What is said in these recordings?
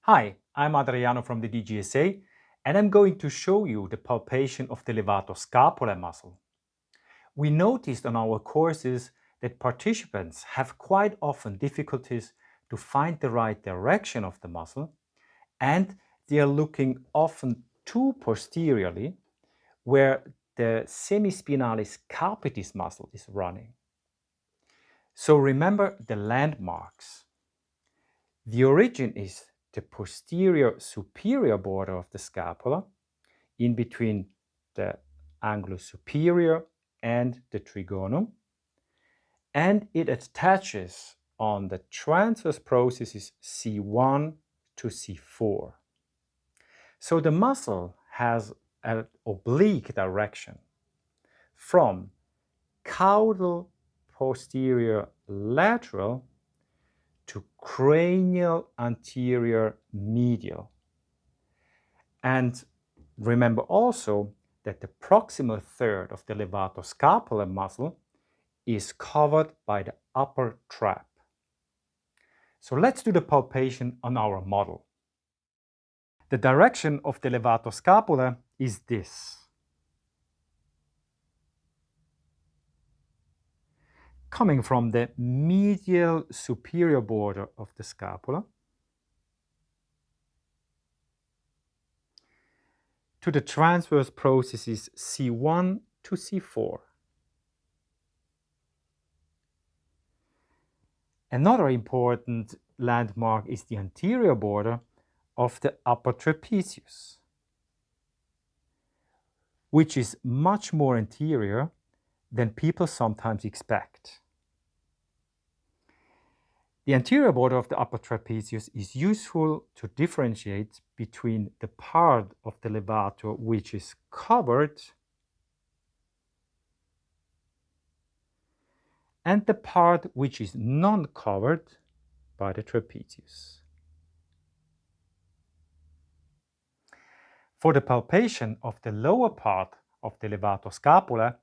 Hi, I'm Adriano from the DGSA, and I'm going to show you the palpation of the levator scapula muscle. We noticed on our courses that participants have quite often difficulties to find the right direction of the muscle, and they are looking often too posteriorly, where the semispinalis capitis muscle is running. So remember the landmarks. The origin is the posterior superior border of the scapula, in between the angulus superior and the trigonum, and it attaches on the transverse processes C1 to C4. So the muscle has an oblique direction from caudal posterior lateral to cranial anterior medial. And remember also that the proximal third of the levatoscapular muscle is covered by the upper trap. So let's do the palpation on our model. The direction of the levatoscapula is this. Coming from the medial superior border of the scapula to the transverse processes C1 to C4. Another important landmark is the anterior border of the upper trapezius, which is much more anterior than people sometimes expect. The anterior border of the upper trapezius is useful to differentiate between the part of the levator which is covered and the part which is non-covered by the trapezius. For the palpation of the lower part of the levatoscapula,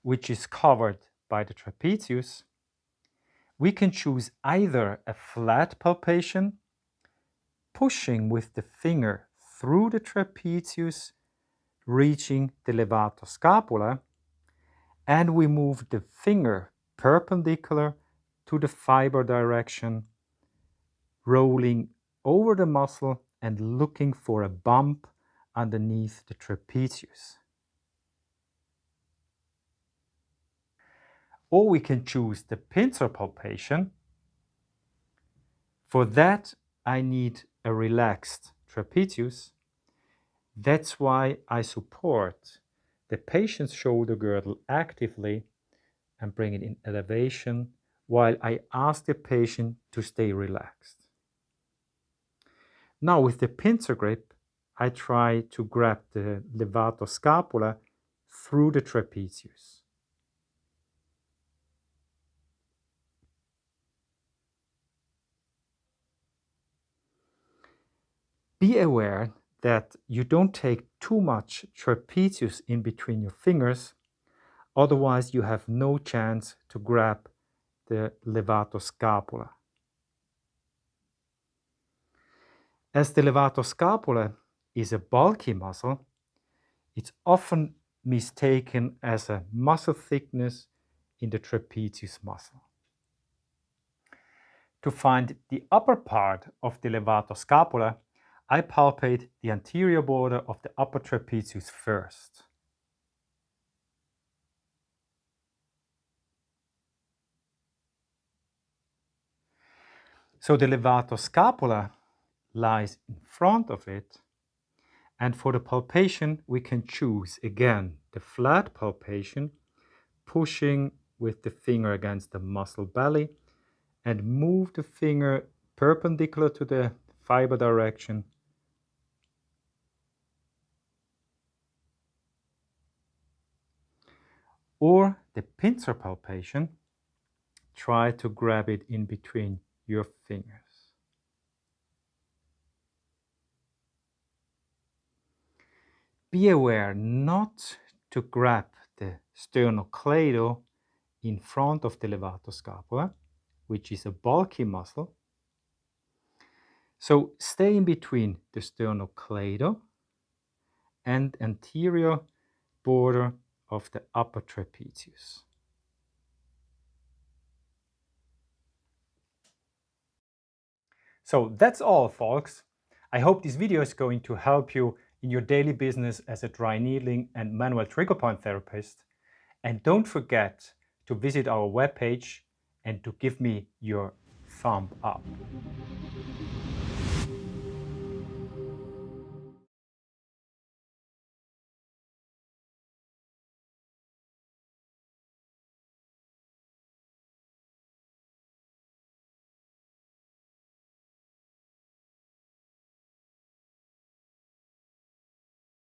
which is covered by the trapezius, we can choose either a flat palpation, pushing with the finger through the trapezius, reaching the levatoscapula, and we move the finger perpendicular to the fiber direction, rolling over the muscle and looking for a bump underneath the trapezius. Or we can choose the pincer palpation. For that, I need a relaxed trapezius. That's why I support the patient's shoulder girdle actively and bring it in elevation while I ask the patient to stay relaxed. Now with the pincer grip, I try to grab the levatoscapula through the trapezius. Be aware that you don't take too much trapezius in between your fingers, otherwise you have no chance to grab the levatoscapula. As the levatoscapula is a bulky muscle, it's often mistaken as a muscle thickness in the trapezius muscle. To find the upper part of the levatoscapula, I palpate the anterior border of the upper trapezius first. So the levatoscapula lies in front of it, and for the palpation we can choose again the flat palpation, pushing with the finger against the muscle belly and move the finger perpendicular to the fiber direction, or the pincer palpation. Try to grab it in between your fingers. Be aware not to grab the sternocleido in front of the levatoscapula, which is a bulky muscle, So stay in between the sternocleidomastoid and anterior border of the upper trapezius. So that's all, folks. I hope this video is going to help you in your daily business as a dry needling and manual trigger point therapist. And don't forget to visit our webpage and to give me your thumb up.